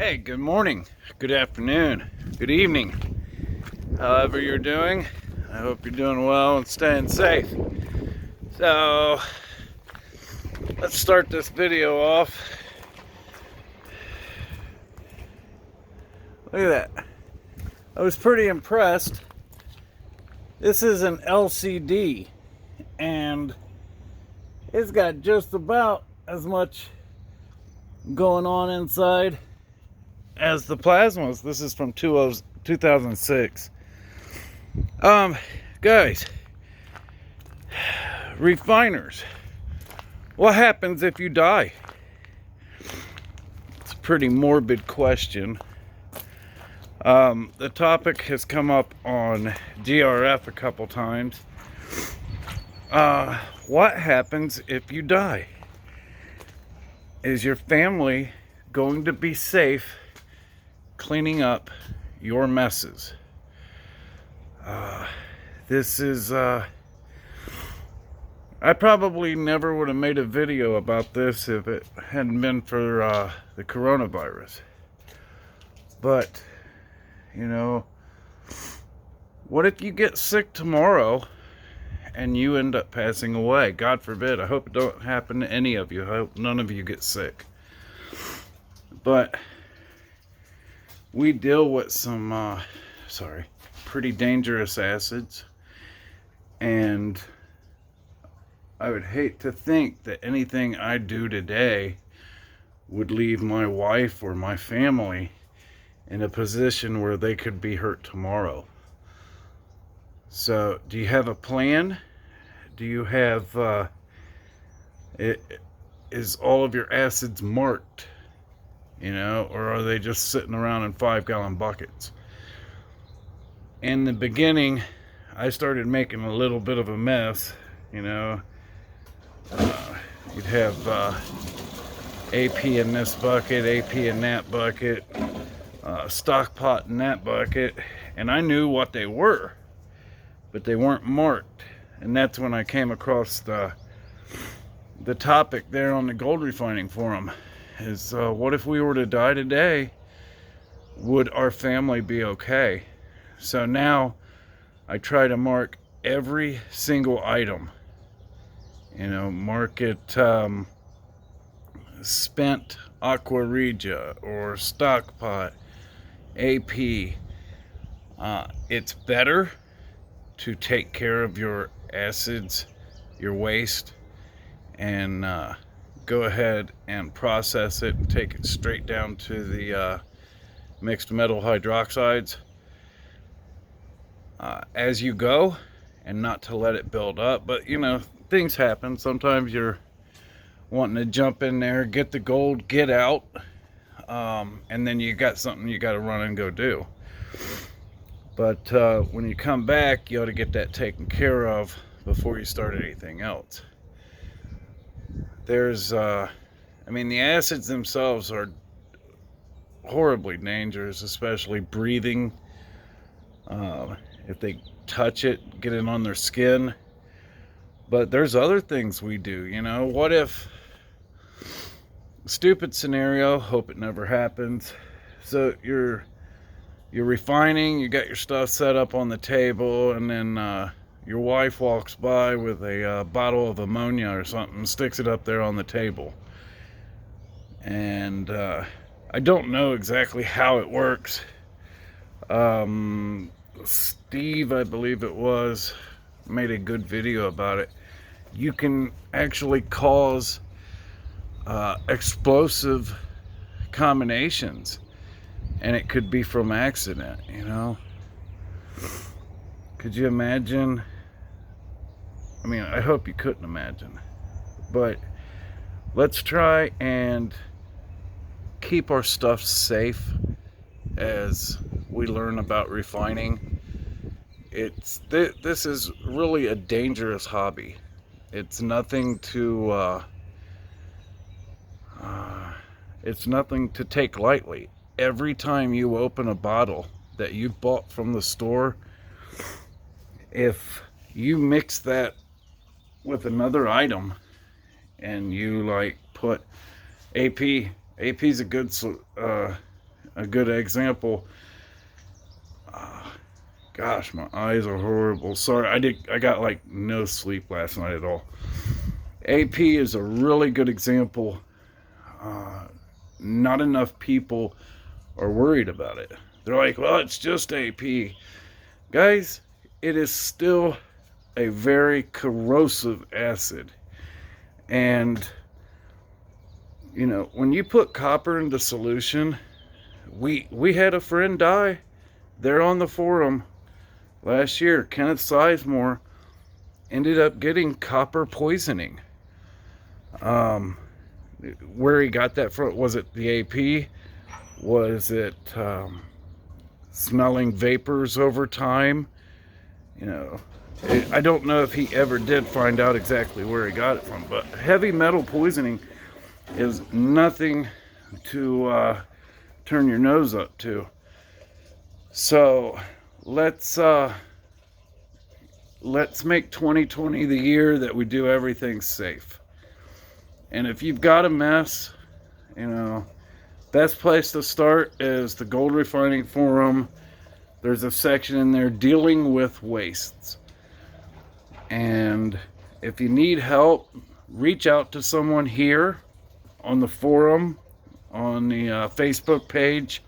Hey, good morning, good afternoon, good evening, however you're doing. I hope you're doing well and staying safe. So, let's start this video off. Look at that. I was pretty impressed. This is an LCD, and it's got just about as much going on inside as the plasmas. This is from 2006. Guys, refiners, what happens if you die? It's a pretty morbid question. The topic has come up on GRF a couple times. What happens if you die? Is your family going to be safe cleaning up your messes? This is, I probably never would have made a video about this if it hadn't been for the coronavirus. But, you know, what if you get sick tomorrow and you end up passing away? God forbid. I hope it don't happen to any of you. I hope none of you get sick. But we deal with some, pretty dangerous acids. And I would hate to think that anything I do today would leave my wife or my family in a position where they could be hurt tomorrow. So, do you have a plan? Do you have, is all of your acids marked? You know, or are they just sitting around in 5-gallon buckets? In the beginning, I started making a little bit of a mess. You know, you'd have AP in this bucket, AP in that bucket, stock pot in that bucket, and I knew what they were, but they weren't marked. And that's when I came across the topic there on the gold refining forum. Is what if we were to die today? Would our family be okay? So now I try to mark every single item. You know, mark it spent aqua regia or stock pot, AP. It's better to take care of your acids, your waste, and go ahead and process it and take it straight down to the mixed metal hydroxides as you go, and not to let it build up. But you know, things happen. Sometimes you're wanting to jump in there, get the gold, get out, and then you got something you got to run and go do. But when you come back, you ought to get that taken care of before you start anything else. There's, I mean, the acids themselves are horribly dangerous, especially breathing. If they touch it, get it on their skin. But there's other things we do, you know. What if, stupid scenario, hope it never happens. So you're refining, you got your stuff set up on the table, and then your wife walks by with a bottle of ammonia or something, sticks it up there on the table. And I don't know exactly how it works. Steve, I believe it was, made a good video about it. You can actually cause explosive combinations, and it could be from accident, you know. Could you imagine? I mean, I hope you couldn't imagine, but let's try and keep our stuff safe as we learn about refining. This is really a dangerous hobby. It's nothing to take lightly. Every time you open a bottle that you bought from the store, if you mix that with another item and you like put AP is a good a good example. Gosh, my eyes are horrible. Sorry, I got like no sleep last night at all. AP is a really good example. Not enough people are worried about it. They're like, well, it's just AP. Guys, it is still a very corrosive acid. And, you know, when you put copper into solution, we had a friend die there on the forum last year. Kenneth Sizemore ended up getting copper poisoning. Where he got that from, was it the AP? Was it smelling vapors over time? You know, I don't know if he ever did find out exactly where he got it from, but heavy metal poisoning is nothing to turn your nose up to. So let's make 2020 the year that we do everything safe. And if you've got a mess, you know, best place to start is the Gold Refining Forum. There's a section in there dealing with wastes. And if you need help, reach out to someone here on the forum, on the Facebook page.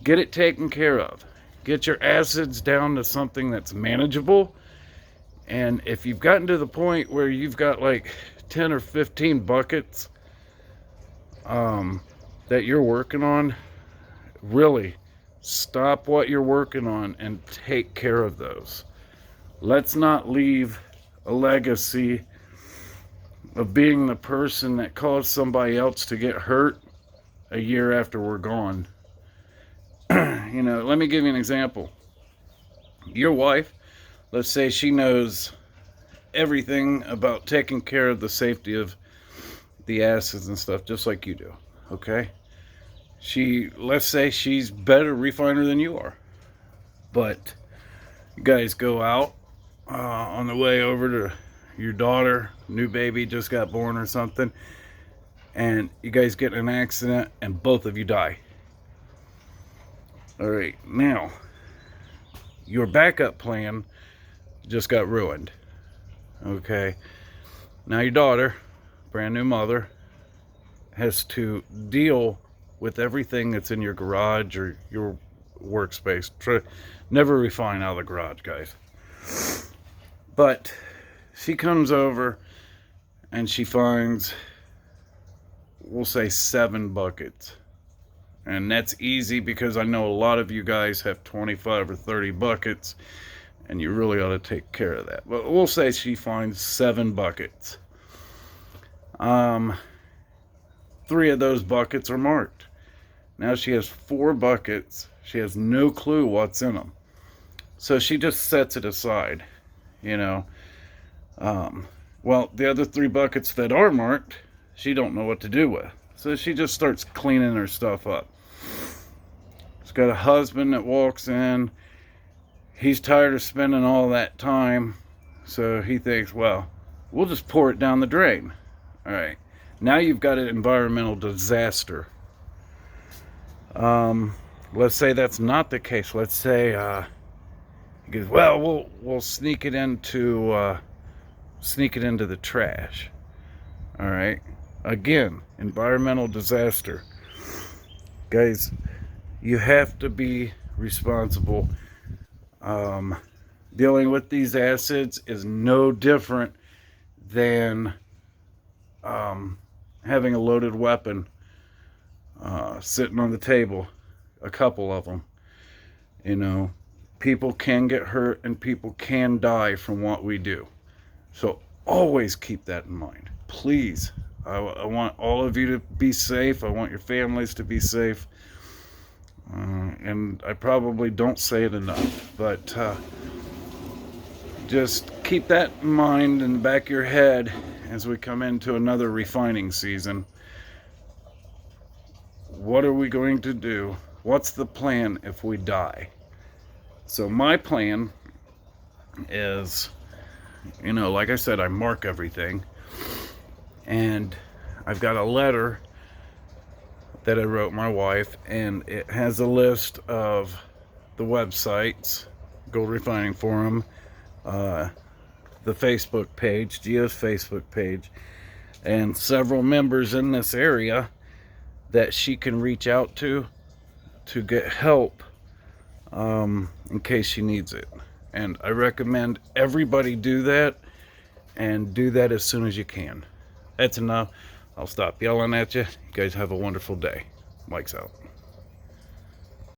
Get it taken care of. Get your acids down to something that's manageable. And if you've gotten to the point where you've got like 10 or 15 buckets that you're working on, really stop what you're working on and take care of those. Let's not leave a legacy of being the person that caused somebody else to get hurt a year after we're gone. You know, let me give you an example. Your wife, let's say she knows everything about taking care of the safety of the acids and stuff, just like you do, okay? Let's say she's better refiner than you are, but you guys go out on the way over to your daughter, new baby just got born or something, and you guys get in an accident and both of you die. All right, now your backup plan just got ruined. Okay, now your daughter, brand new mother, has to deal with everything that's in your garage or your workspace. Never refine out of the garage, guys. But she comes over and she finds, we'll say 7 buckets. And that's easy because I know a lot of you guys have 25 or 30 buckets and you really ought to take care of that. But we'll say she finds 7 buckets. 3 of those buckets are marked. Now she has 4 buckets. She has no clue what's in them. So she just sets it aside, you know. Well, the other 3 buckets that are marked, she don't know what to do with. So she just starts cleaning her stuff up. She's got a husband that walks in. He's tired of spending all that time. So he thinks, well, we'll just pour it down the drain. All right. Now you've got an environmental disaster. Let's say that's not the case. Let's say he goes, well, we'll sneak it into the trash. All right. Again, environmental disaster. Guys, you have to be responsible. Dealing with these acids is no different than having a loaded weapon sitting on the table, a couple of them. You know, people can get hurt and people can die from what we do. So always keep that in mind. Please, I want all of you to be safe. I want your families to be safe. And I probably don't say it enough, but just keep that in mind in the back of your head as we come into another refining season. What are we going to do? What's the plan if we die? So my plan is, you know, like I said, I mark everything. And I've got a letter that I wrote my wife, and it has a list of the websites, Gold Refining Forum, the Facebook page, Gia's Facebook page, and several members in this area that she can reach out to get help in case she needs it. And I recommend everybody do that, and do that as soon as you can. That's enough. I'll stop yelling at you. You guys have a wonderful day. Mike's out.